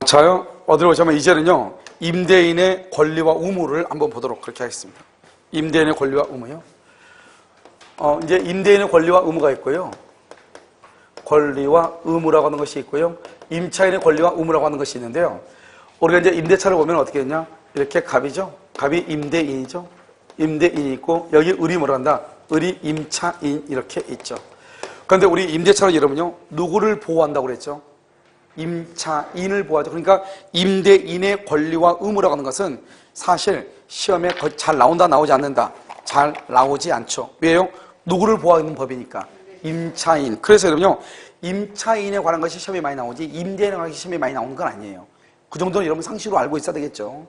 자요, 어디로 오자면 이제는요, 임대인의 권리와 의무를 한번 보도록 그렇게 하겠습니다. 임대인의 권리와 의무요. 이제 임대인의 권리와 의무가 있고요. 권리와 의무라고 하는 것이 있고요. 임차인의 권리와 의무라고 하는 것이 있는데요. 우리가 이제 임대차를 보면 어떻게 했냐? 이렇게 갑이죠. 갑이 임대인이죠. 임대인이 있고, 여기 을이 뭐라 한다? 을이 임차인 이렇게 있죠. 그런데 우리 임대차를 이러면요, 누구를 보호한다고 그랬죠? 임차인을 보호하죠. 그러니까 임대인의 권리와 의무라고 하는 것은 사실 시험에 잘 나온다, 나오지 않는다. 잘 나오지 않죠. 왜요? 누구를 보호하는 법이니까. 임차인. 그래서 여러분요, 임차인에 관한 것이 시험에 많이 나오지 임대인에 관한 것이 시험에 많이 나오는 건 아니에요. 그 정도는 여러분 상식으로 알고 있어야 되겠죠.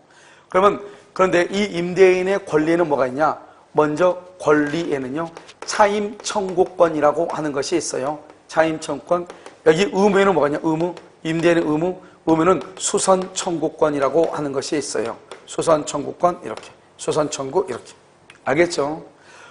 그런데 이 임대인의 권리에는 뭐가 있냐? 먼저 권리에는요, 차임 청구권이라고 하는 것이 있어요. 차임 청구권. 여기 의무에는 뭐가 있냐? 의무. 임대인의 의무. 의무는 수선 청구권이라고 하는 것이 있어요. 수선 청구권 이렇게. 수선 청구 이렇게. 알겠죠?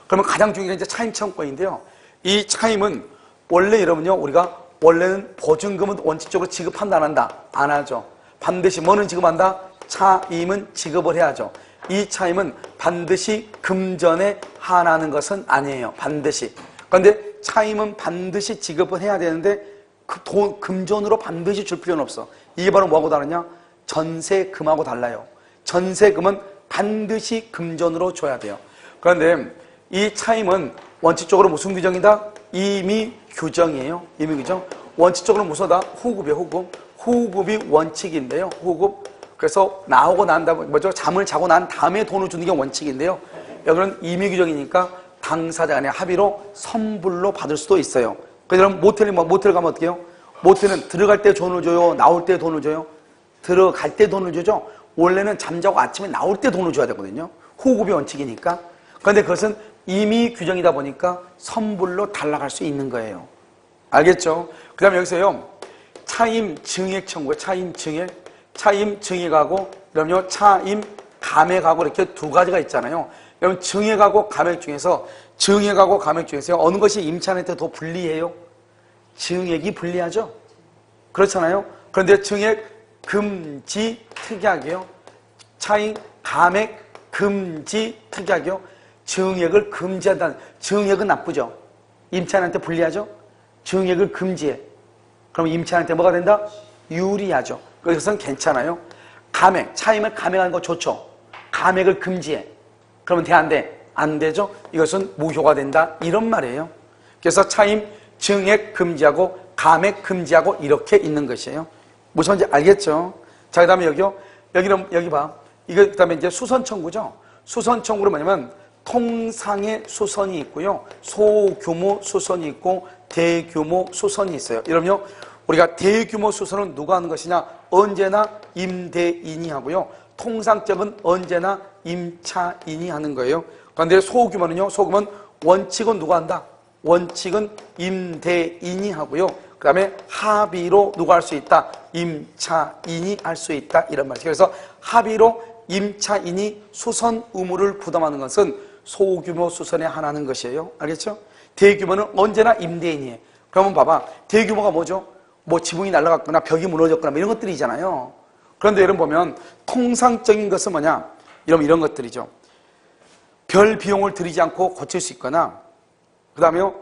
그러면 가장 중요한 게 이제 차임 청구권인데요. 이 차임은 원래 여러분요, 우리가 원래는 보증금은 원칙적으로 지급한다 안 한다? 안 하죠. 반드시 뭐는 지급한다? 차임은 지급을 해야죠. 이 차임은 반드시 금전에 한하는 것은 아니에요. 반드시. 그런데 차임은 반드시 지급을 해야 되는데 그 돈, 금전으로 반드시 줄 필요는 없어. 이게 바로 뭐하고 다르냐? 전세금하고 달라요. 전세금은 반드시 금전으로 줘야 돼요. 그런데 이 차임은 원칙적으로 무슨 규정이다? 임의 규정이에요. 임의 규정. 원칙적으로 무엇이다? 후급이에요. 후급. 후급이 원칙인데요. 후급. 그래서 나오고 난 다음에 뭐죠? 잠을 자고 난 다음에 돈을 주는 게 원칙인데요. 여기는 임의 규정이니까 당사자 간의 합의로 선불로 받을 수도 있어요. 그럼 모텔 가면 어떻게 해요? 모텔은 들어갈 때 돈을 줘요? 나올 때 돈을 줘요? 들어갈 때 돈을 주죠? 원래는 잠자고 아침에 나올 때 돈을 줘야 되거든요. 후급이 원칙이니까. 그런데 그것은 임의 규정이다 보니까 선불로 달라갈 수 있는 거예요. 알겠죠? 그 다음에 여기서요, 차임 증액 청구에 차임 증액, 차임 증액하고, 그럼요, 차임 감액하고 이렇게 두 가지가 있잖아요. 여러분, 증액하고 감액 중에서, 증액하고 감액 중에서 어느 것이 임차인한테 더 불리해요? 증액이 불리하죠? 그렇잖아요? 그런데 증액 금지 특약이요. 차임 감액 금지 특약이요. 증액을 금지한다는, 증액은 나쁘죠? 임차인한테 불리하죠? 증액을 금지해. 그럼 임차인한테 뭐가 된다? 유리하죠. 그것은 괜찮아요. 감액, 차임을 감액하는 거 좋죠? 감액을 금지해. 그러면 돼, 안 돼? 안 되죠? 이것은 무효가 된다. 이런 말이에요. 그래서 차임, 증액 금지하고 감액 금지하고 이렇게 있는 것이에요. 무슨 말인지 알겠죠? 자, 그 다음에 여기요. 여기 봐. 이거, 그 다음에 이제 수선 청구죠? 수선 청구는 뭐냐면 통상의 수선이 있고요. 소규모 수선이 있고 대규모 수선이 있어요. 여러분요, 우리가 대규모 수선은 누가 하는 것이냐? 언제나 임대인이 하고요. 통상적은 언제나 임차인이 하는 거예요. 그런데 소규모는요, 소규모는 원칙은 누가 한다? 원칙은 임대인이 하고요. 그 다음에 합의로 누가 할 수 있다? 임차인이 할 수 있다. 이런 말이죠. 그래서 합의로 임차인이 수선 의무를 부담하는 것은 소규모 수선에 한하는 것이에요. 알겠죠? 대규모는 언제나 임대인이에요. 그러면 봐봐. 대규모가 뭐죠? 뭐 지붕이 날아갔거나 벽이 무너졌거나 뭐 이런 것들이잖아요. 그런데 여러분 보면 통상적인 것은 뭐냐? 이런 것들이죠. 별 비용을 들이지 않고 고칠 수 있거나, 그 다음에요,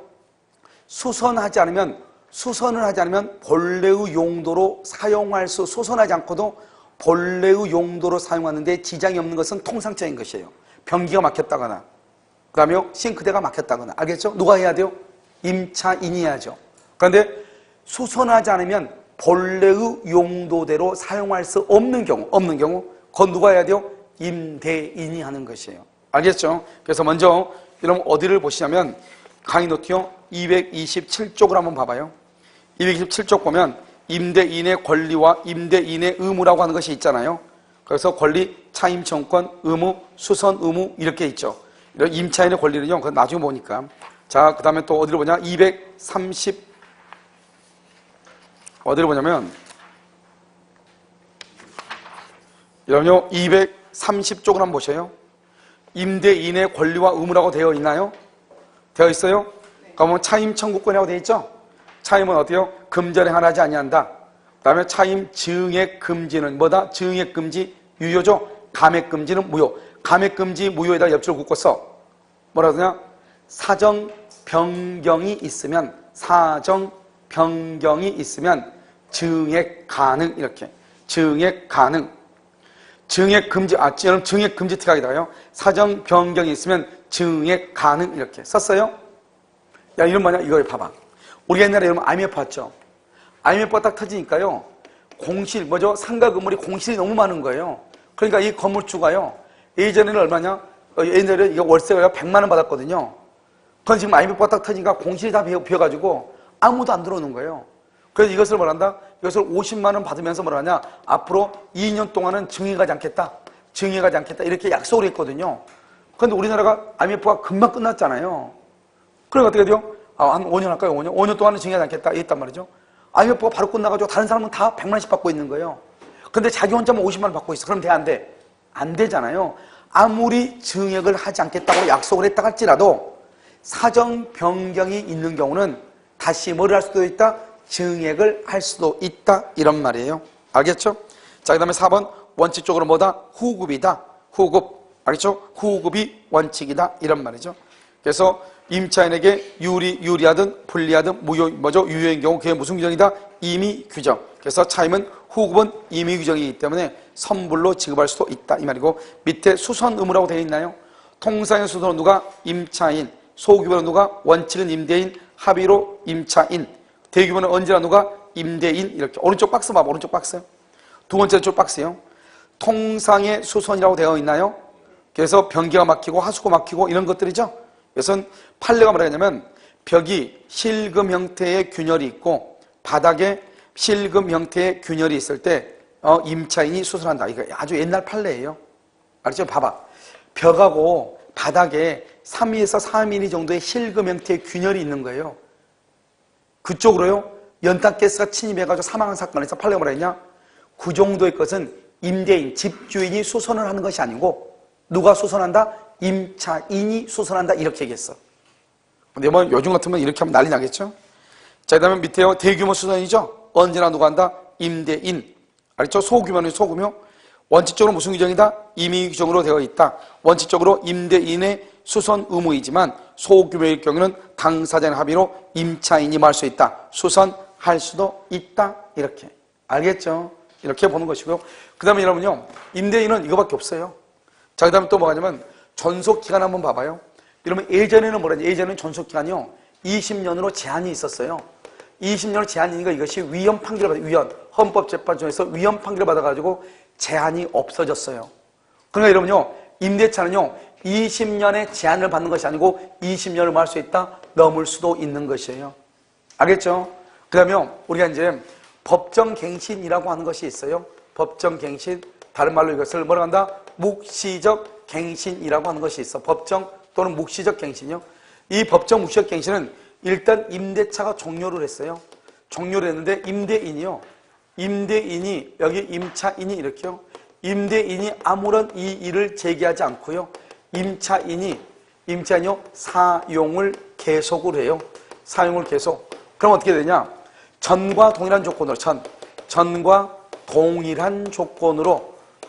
수선을 하지 않으면 본래의 용도로 수선하지 않고도 본래의 용도로 사용하는데 지장이 없는 것은 통상적인 것이에요. 변기가 막혔다거나, 그 다음에 싱크대가 막혔다거나. 알겠죠? 누가 해야 돼요? 임차인이 해야죠. 그런데 수선하지 않으면 본래의 용도대로 사용할 수 없는 경우, 그건 누가 해야 돼요? 임대인이 하는 것이에요. 알겠죠? 그래서 먼저 여러분 어디를 보시냐면 강의 노트요 227쪽을 한번 봐봐요. 227쪽 보면 임대인의 권리와 임대인의 의무라고 하는 것이 있잖아요. 그래서 권리, 차임청권, 의무, 수선 의무 이렇게 있죠. 이런 임차인의 권리는요, 그건 나중에 보니까. 자, 그 다음에 또 어디로 보냐? 어디로 보냐면, 여러분요, 230쪽을 한번 보세요. 임대인의 권리와 의무라고 되어 있나요? 되어 있어요? 그러면 차임 청구권이라고 되어 있죠? 차임은 어때요? 금전에 한하지 아니한다. 다음에 차임 증액 금지는 뭐다? 증액 금지 유효죠. 감액 금지는 무효. 감액 금지 무효에다 옆줄을 긋고 써. 뭐라 그러냐? 사정 변경이 있으면 증액 가능 이렇게. 증액 가능. 증액 금지 여러분 증액 금지 특약이다요. 사정 변경이 있으면 증액 가능 이렇게 썼어요. 야 이런 뭐냐? 이거 봐봐. 우리가 옛날에 여러분 IMF 봤죠? IMF가 딱 터지니까요. 공실 뭐죠? 상가 건물이 공실이 너무 많은 거예요. 그러니까 이 건물주가요. 예전에는 얼마냐? 옛날에 이거 월세가 100만 원 받았거든요. 그건 지금 IMF가 딱 터지니까 공실이 다 비어가지고 아무도 안 들어오는 거예요. 그래서 이것을 뭐란다? 이것을 50만 원 받으면서 뭐라냐? 앞으로 2년 동안은 증액하지 않겠다. 증액하지 않겠다. 이렇게 약속을 했거든요. 그런데 우리나라가 IMF가 금방 끝났잖아요. 그러니까 어떻게 돼요? 한 5년 할까요? 5년? 5년 동안은 증액하지 않겠다. 이랬단 말이죠. IMF가 바로 끝나가지고 다른 사람은 다 100만 원씩 받고 있는 거예요. 근데 자기 혼자만 50만 원 받고 있어. 그럼 돼? 안 돼? 안 되잖아요. 아무리 증액을 하지 않겠다고 약속을 했다 할지라도 사정 변경이 있는 경우는 다시 뭐를 할 수도 있다? 증액을 할 수도 있다. 이런 말이에요. 알겠죠? 자, 그 다음에 4번 원칙적으로 뭐다? 후급이다. 후급. 알겠죠? 후급이 원칙이다. 이런 말이죠. 그래서 임차인에게 유리하든 불리하든 유효인 경우 그게 무슨 규정이다? 임의 규정. 그래서 차임은 후급은 임의 규정이기 때문에 선불로 지급할 수도 있다 이 말이고 밑에 수선 의무라고 되어 있나요? 통상의 수선은 누가? 임차인. 소규모는 누가? 원칙은 임대인. 합의로 임차인. 대규모는 언제나 누가? 임대인. 이렇게 오른쪽 박스 봐봐. 오른쪽 박스. 두 번째 쪽 박스요. 통상의 수선이라고 되어 있나요? 그래서 변기가 막히고 하수구 막히고 이런 것들이죠. 그래서 판례가 뭐라 했냐면 벽이 실금 형태의 균열이 있고 바닥에 실금 형태의 균열이 있을 때 임차인이 수선한다. 이거 아주 옛날 판례예요. 알죠? 봐봐. 벽하고 바닥에 3에서 4mm 정도의 실금 형태의 균열이 있는 거예요. 그쪽으로요. 연탄가스가 침입해가지고 사망한 사건에서 판례가 뭐라 했냐? 그 정도의 것은 임대인, 집주인이 수선을 하는 것이 아니고 누가 수선한다? 임차인이 수선한다. 이렇게 얘기했어. 근데 뭐 요즘 같으면 이렇게 하면 난리 나겠죠? 자, 그 다음에 밑에요. 대규모 수선이죠? 언제나 누가 한다? 임대인. 알겠죠? 소규모는 소규모. 원칙적으로 무슨 규정이다? 임의 규정으로 되어 있다. 원칙적으로 임대인의 수선 의무이지만 소규모일 경우는 당사자의 합의로 임차인이 말 수 있다. 수선할 수도 있다. 이렇게. 알겠죠? 이렇게 보는 것이고요. 그 다음에 여러분요. 임대인은 이거밖에 없어요. 자, 그 다음에 또 뭐가 냐면 전속기간 한번 봐봐요. 여러분 예전에는 뭐라지? 예전에는 전속기간이요. 20년으로 제한이 있었어요. 20년으로 제한이니까 이것이 위헌 판결을 받아, 위헌. 헌법재판소에서 위헌 판결을 받아가지고 제한이 없어졌어요. 그러니까 여러분요. 임대차는요. 20년의 제한을 받는 것이 아니고 20년을 뭐 할 수 있다? 넘을 수도 있는 것이에요. 알겠죠? 그 다음에 우리가 이제 법정갱신이라고 하는 것이 있어요. 법정갱신. 다른 말로 이것을 뭐라고 한다? 묵시적 갱신이라고 하는 것이 있어. 법정 또는 묵시적 갱신이요. 이 법정 묵시적 갱신은 일단 임대차가 종료를 했어요. 종료를 했는데 임대인이요. 임대인이 여기 임차인이 이렇게요. 임대인이 아무런 이의를 제기하지 않고요. 임차인이요. 사용을 계속을 해요. 사용을 계속. 그럼 어떻게 되냐? 전과 동일한 조건으로 전과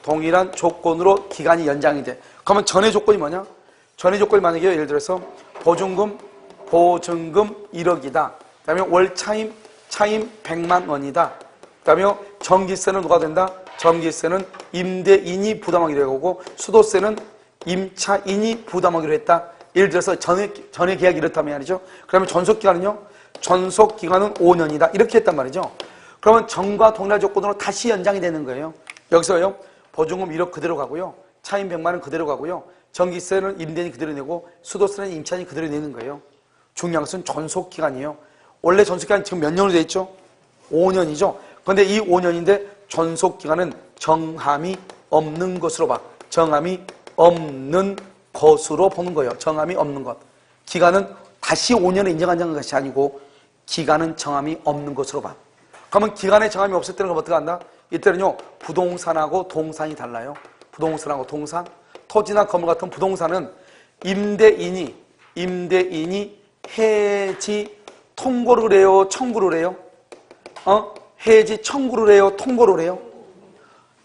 동일한 조건으로 기간이 연장이 돼. 그러면 전의 조건이 뭐냐? 전의 조건이 만약에 예를 들어서 보증금 1억이다. 그 다음에 월 차임 100만 원이다. 그 다음에 전기세는 누가 된다? 전기세는 임대인이 부담하기로 하고 수도세는 임차인이 부담하기로 했다. 예를 들어서 전의 계약이 이렇다면 말이죠. 그러면 전속기간은요? 전속기간은 5년이다. 이렇게 했단 말이죠. 그러면 전과 동일한 조건으로 다시 연장이 되는 거예요. 여기서요. 보증금 1억 그대로 가고요. 차임 100만 원 그대로 가고요. 전기세는 임대인이 그대로 내고 수도세는 임차인이 그대로 내는 거예요. 중요한 것은 전속기간이에요. 원래 전속기간 지금 몇 년으로 돼 있죠? 5년이죠. 그런데 이 5년인데 전속기간은 정함이 없는 것으로 봐. 정함이 없는 것으로 보는 거예요. 정함이 없는 것. 기간은 다시 5년을 인정하는 것이 아니고 기간은 정함이 없는 것으로 봐. 그러면 기간에 정함이 없을 때는 어떻게 한다? 이때는요. 부동산하고 동산이 달라요. 부동산하고 동산. 토지나 건물 같은 부동산은 임대인이 해지 통고를 해요? 청구를 해요? 해지 청구를 해요? 통고를 해요?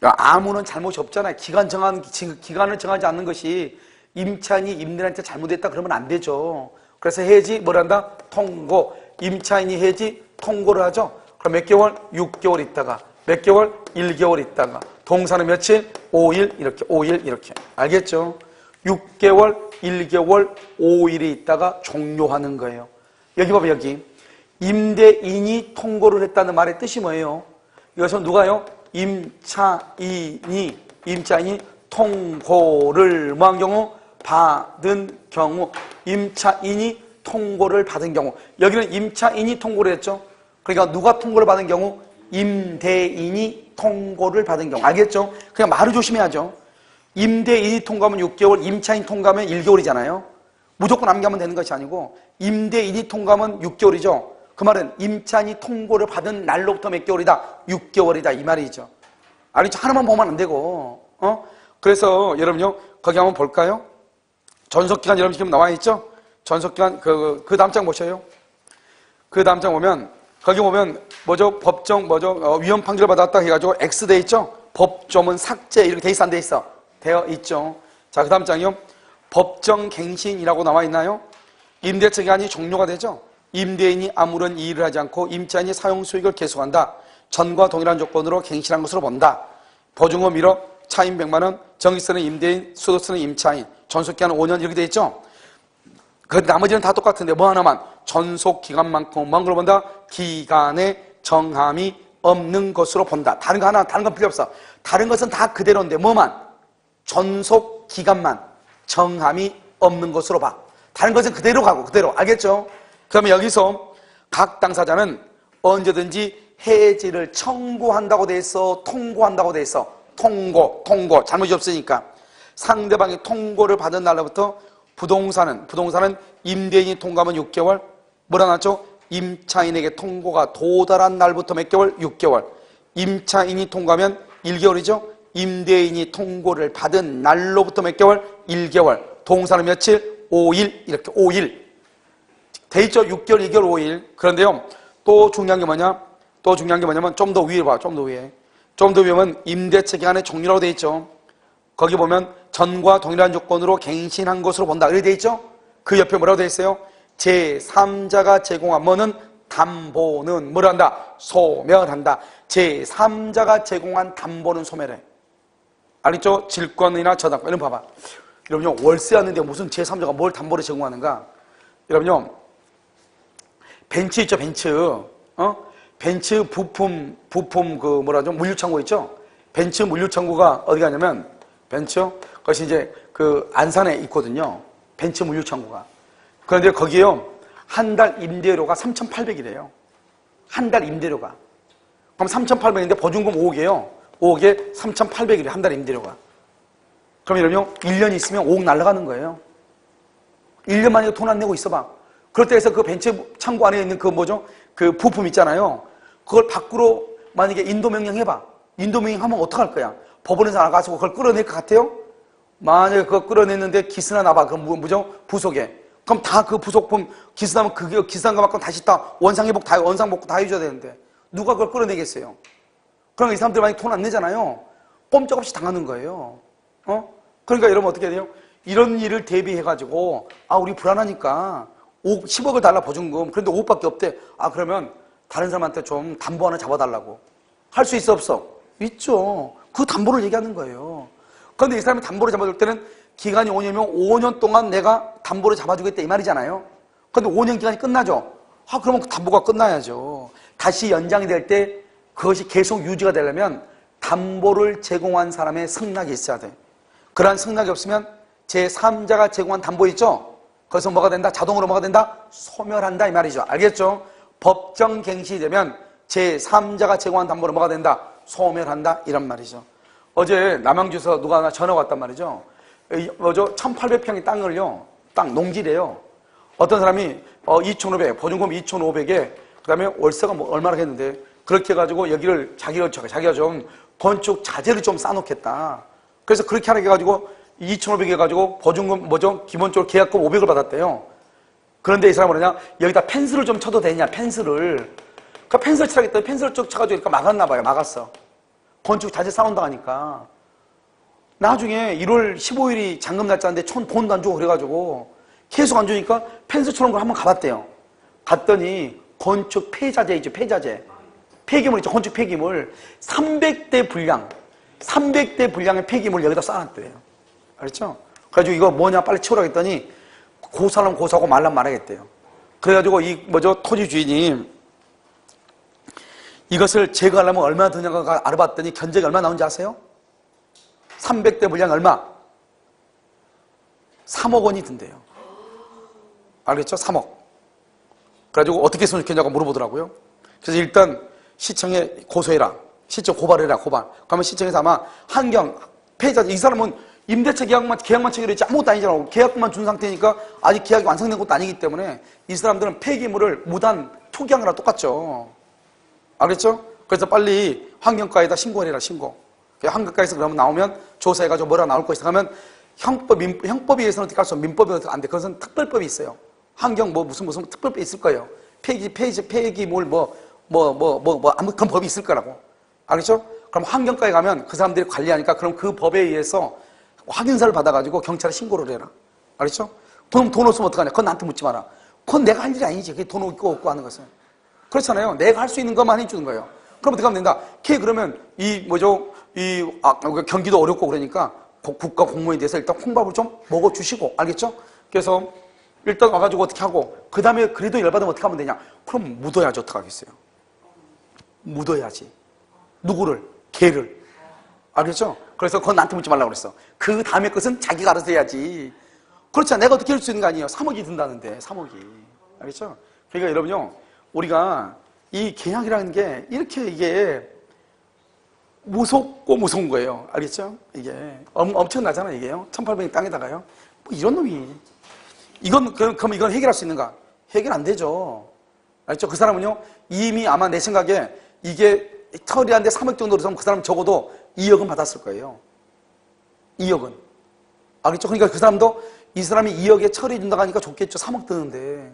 야, 아무는 잘못이 없잖아요. 기간을 정하지 않는 것이 임차인이 임대인한테 잘못했다 그러면 안 되죠. 그래서 해지 뭘 한다? 통고. 임차인이 해지 통고를 하죠. 그럼 몇 개월? 6개월 있다가 몇 개월? 1개월 있다가 동사는 며칠? 5일 이렇게 5일 이렇게 알겠죠? 6개월, 1개월, 5일이 있다가 종료하는 거예요. 여기 봐봐 여기 임대인이 통고를 했다는 말의 뜻이 뭐예요? 이것은 누가요? 임차인이 통고를 뭐한 경우? 받은 경우. 임차인이 통고를 받은 경우. 여기는 임차인이 통고를 했죠. 그러니까 누가 통고를 받은 경우? 임대인이 통고를 받은 경우. 알겠죠? 그냥 말을 조심해야죠. 임대인이 통고하면 6개월, 임차인 통고하면 1개월이잖아요. 무조건 암기하면 되는 것이 아니고 임대인이 통고하면 6개월이죠. 그 말은 임차인이 통고를 받은 날로부터 몇 개월이다? 6개월이다 이 말이죠. 알겠죠? 하나만 보면 안 되고 그래서 여러분요 거기 한번 볼까요? 전속기간 여러분 지금 나와 있죠? 전속기간 그 다음 장 보셔요. 그 다음 장 보면 거기 보면 뭐죠? 법정 위헌 판결을 받았다 해가지고 X 돼 있죠? 법조문 삭제 이렇게 돼 있어 안 돼 있어? 되어 있죠. 자, 그 다음 장이요. 법정 갱신이라고 나와 있나요? 임대차 기간이 종료가 되죠. 임대인이 아무런 이의를 하지 않고 임차인이 사용 수익을 계속한다. 전과 동일한 조건으로 갱신한 것으로 본다. 보증금 1억, 차임 100만 원, 정기세는 임대인, 수도세는 임차인, 전속기간은 5년 이렇게 돼 있죠. 그 나머지는 다 똑같은데 뭐 하나만 전속기간만큼만 걸 본다. 기간에 정함이 없는 것으로 본다. 다른 건 필요 없어. 다른 것은 다 그대로인데 뭐만? 전속기간만 정함이 없는 것으로 봐. 다른 것은 그대로 가고 그대로. 알겠죠? 그러면 여기서 각 당사자는 언제든지 해지를 청구한다고 돼 있어? 통고한다고 돼 있어? 통고. 잘못이 없으니까. 상대방이 통고를 받은 날로부터 부동산은 임대인이 통고하면 6개월. 뭐라 나왔죠? 임차인에게 통고가 도달한 날부터 몇 개월? 6개월. 임차인이 통고하면 1개월이죠? 임대인이 통고를 받은 날로부터 몇 개월? 1개월. 동사는 며칠? 5일. 이렇게 5일. 돼 있죠? 6개월, 2개월, 5일. 그런데요, 또 중요한 게 뭐냐면 좀 더 위에 봐. 좀 더 위에 보면 임대차 기간의 종료라고 돼 있죠. 거기 보면 전과 동일한 조건으로 갱신한 것으로 본다. 이렇게 돼 있죠? 그 옆에 뭐라고 돼 있어요? 제3자가 제공한 뭐는? 담보는 뭘 한다? 소멸한다. 제3자가 제공한 담보는 소멸해. 알겠죠? 질권이나 저당권. 이런 거 봐봐. 여러분요, 월세 왔는데 무슨 제3자가 뭘 담보를 제공하는가? 여러분요, 벤츠 있죠, 벤츠. 벤츠 부품 물류창고 있죠? 벤츠 물류창고가 어디 가냐면, 그것이 이제 그 안산에 있거든요. 벤츠 물류창고가. 그런데 거기에요, 한 달 임대료가 3,800이래요. 한 달 임대료가. 그럼 3,800인데 보증금 5억이에요. 5억에 3,800이래, 한 달 임대료가. 그럼 여러분요, 1년 있으면 5억 날아가는 거예요. 1년 만에 돈 안 내고 있어봐. 그럴 때 해서 그 벤츠 창고 안에 있는 그 부품 있잖아요. 그걸 밖으로 만약에 인도명령 해봐. 인도명령 하면 어떡할 거야? 법원에서 나가서 그걸 끌어낼 것 같아요? 만약에 그거 끌어냈는데 기스나 나봐. 그럼 뭐죠? 부속에. 그럼 다 그 부속품 기스나면 그게 기스난 것만큼 다시 다 원상복구 다 해줘야 되는데 누가 그걸 끌어내겠어요? 그럼 이 사람들 만약에 돈 안 내잖아요. 꼼짝없이 당하는 거예요. 그러니까 여러분 어떻게 해야 돼요? 이런 일을 대비해가지고 우리 불안하니까 10억을 달라 보증금. 그런데 5억밖에 없대. 그러면 다른 사람한테 좀 담보 하나 잡아달라고. 할 수 있어 없어? 있죠. 그 담보를 얘기하는 거예요. 그런데 이 사람이 담보를 잡아줄 때는 기간이 5년이면 5년 동안 내가 담보를 잡아주겠다 이 말이잖아요. 그런데 5년 기간이 끝나죠. 그러면 그 담보가 끝나야죠. 다시 연장이 될 때 그것이 계속 유지가 되려면 담보를 제공한 사람의 승낙이 있어야 돼. 그러한 승낙이 없으면 제3자가 제공한 담보 있죠? 거기서 뭐가 된다? 자동으로 뭐가 된다? 소멸한다 이 말이죠. 알겠죠? 법정 갱신이 되면 제3자가 제공한 담보로 뭐가 된다? 소멸한다 이런 말이죠. 어제 남양주에서 누가 하나 전화가 왔단 말이죠. 1800평의 땅을요, 땅 농지래요. 어떤 사람이 2,500, 보증금 2,500에 그 다음에 월세가 얼마나 했는데 그렇게 해가지고 여기를 자기가 좀 건축 자재를 좀 쌓아놓겠다. 그래서 그렇게 하게 해가지고 2,500 해가지고 보증금 기본적으로 계약금 500을 받았대요. 그런데 이 사람은 뭐냐? 여기다 펜스를 좀 쳐도 되냐? 펜스를. 그 펜슬 치라고 했더니 펜슬 쭉 쳐가지고 이렇게 막았나 봐요. 막았어. 건축 자재 싸운다 하니까. 나중에 1월 15일이 잔금 날짜인데 돈도 안 주고 그래가지고 계속 안 주니까 펜슬 쳐놓은 걸 한번 가봤대요. 갔더니 건축 폐자재이죠. 폐자재. 폐기물 있죠. 건축 폐기물. 300대 분량의 폐기물 여기다 쌓아놨대요. 알았죠? 그래가지고 이거 뭐냐 빨리 치우라고 했더니 고사람 고사하고 말란 말하겠대요. 그래가지고 토지 주인이 이것을 제거하려면 얼마나 드냐고 알아봤더니 견적이 얼마 나온지 아세요? 300대 분량 얼마? 3억 원이 든대요. 알겠죠? 3억. 그래가지고 어떻게 했으면 좋겠냐고 물어보더라고요. 그래서 일단 시청에 고소해라. 시청 고발해라. 고발. 그러면 시청에서 아마 환경, 폐자, 이 사람은 임대차 계약만 체결했지 아무것도 아니잖아. 계약만 준 상태니까 아직 계약이 완성된 것도 아니기 때문에 이 사람들은 폐기물을 무단 투기한 거랑 똑같죠. 알겠죠? 그래서 빨리 환경과에다 신고를 해라. 신고. 환경과에서 그러면 나오면 조사해가지고 뭐라 나올 것이다 하면 형법에 의해서는 어떻게 할 수 없어. 민법에 어떻게 안 돼. 그것은 특별법이 있어요. 환경 무슨 특별법이 있을 거예요. 폐기물 아무 그런 법이 있을 거라고. 알겠죠? 그럼 환경과에 가면 그 사람들이 관리하니까 그럼 그 법에 의해서 확인서를 받아가지고 경찰에 신고를 해라. 알겠죠? 돈 없으면 어떡하냐? 그건 나한테 묻지 마라. 그건 내가 할 일이 아니지. 그게 돈 있고 없고 하는 것은. 그렇잖아요. 내가 할 수 있는 것만 해주는 거예요. 그럼 어떻게 하면 된다? 그러면 경기도 어렵고 그러니까 국가 공무원에 대해서 일단 콩밥을 좀 먹어주시고, 알겠죠? 그래서 일단 와가지고 어떻게 하고, 그 다음에 그래도 열받으면 어떻게 하면 되냐? 그럼 묻어야지. 어떡하겠어요? 묻어야지. 누구를? 걔를. 알겠죠? 그래서 그건 나한테 묻지 말라고 그랬어. 그 다음에 것은 자기가 알아서 해야지. 그렇지 않아. 내가 어떻게 할 수 있는 거 아니에요. 3억이 든다는데, 3억이. 알겠죠? 그러니까 여러분요, 우리가 이 계약이라는 게 이게 무섭고 무서운 거예요. 알겠죠? 이게 엄청나잖아요. 이게요. 1800년 땅에다가요. 뭐 이런 놈이. 그럼 이건 해결할 수 있는가? 해결 안 되죠. 알겠죠? 그 사람은요, 이미 아마 내 생각에 이게 처리하는데 3억 정도 그러면 그 사람은 적어도 2억은 받았을 거예요. 2억은. 알겠죠? 그러니까 그 사람도 이 사람이 2억에 처리해 준다고 하니까 좋겠죠. 3억 드는데.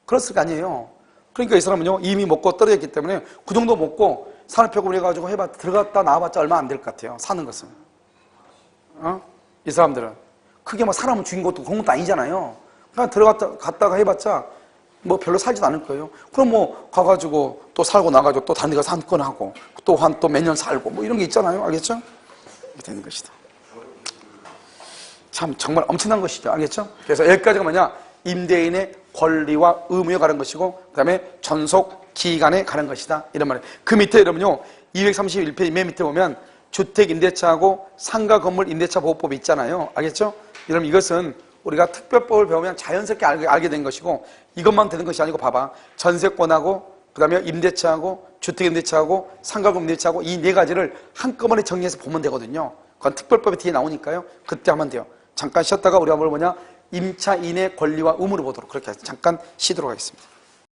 그랬을 거 아니에요. 그러니까 이 사람은요, 이미 먹고 떨어졌기 때문에 그 정도 먹고 산업표금 해가지고 들어갔다 나와봤자 얼마 안 될 것 같아요. 사는 것은. 이 사람들은. 크게 뭐 사람은 죽인 것도 그런 것도 아니잖아요. 그냥 갔다가 해봤자 뭐 별로 살지도 않을 거예요. 그럼 뭐 가가지고 또 살고 나가지고 또 다른 데 가서 한 건 하고 또 몇 년 살고 뭐 이런 게 있잖아요. 알겠죠? 이렇게 되는 것이다. 참 정말 엄청난 것이죠. 알겠죠? 그래서 여기까지가 뭐냐? 임대인의 권리와 의무에 가는 것이고 그 다음에 전속 기간에 가는 것이다. 이런 말이에요. 그 밑에 여러분요 231페이지 맨 밑에 보면 주택임대차하고 상가건물 임대차 보호법이 있잖아요. 알겠죠? 여러분 이것은 우리가 특별법을 배우면 자연스럽게 알게 된 것이고 이것만 되는 것이 아니고 봐봐. 전세권하고 그 다음에 임대차하고 주택임대차하고 상가건물 임대차하고 이 네 가지를 한꺼번에 정리해서 보면 되거든요. 그건 특별법이 뒤에 나오니까요. 그때 하면 돼요. 잠깐 쉬었다가 우리가 뭘 임차인의 권리와 의무를 보도록 그렇게 해서 잠깐 쉬도록 하겠습니다.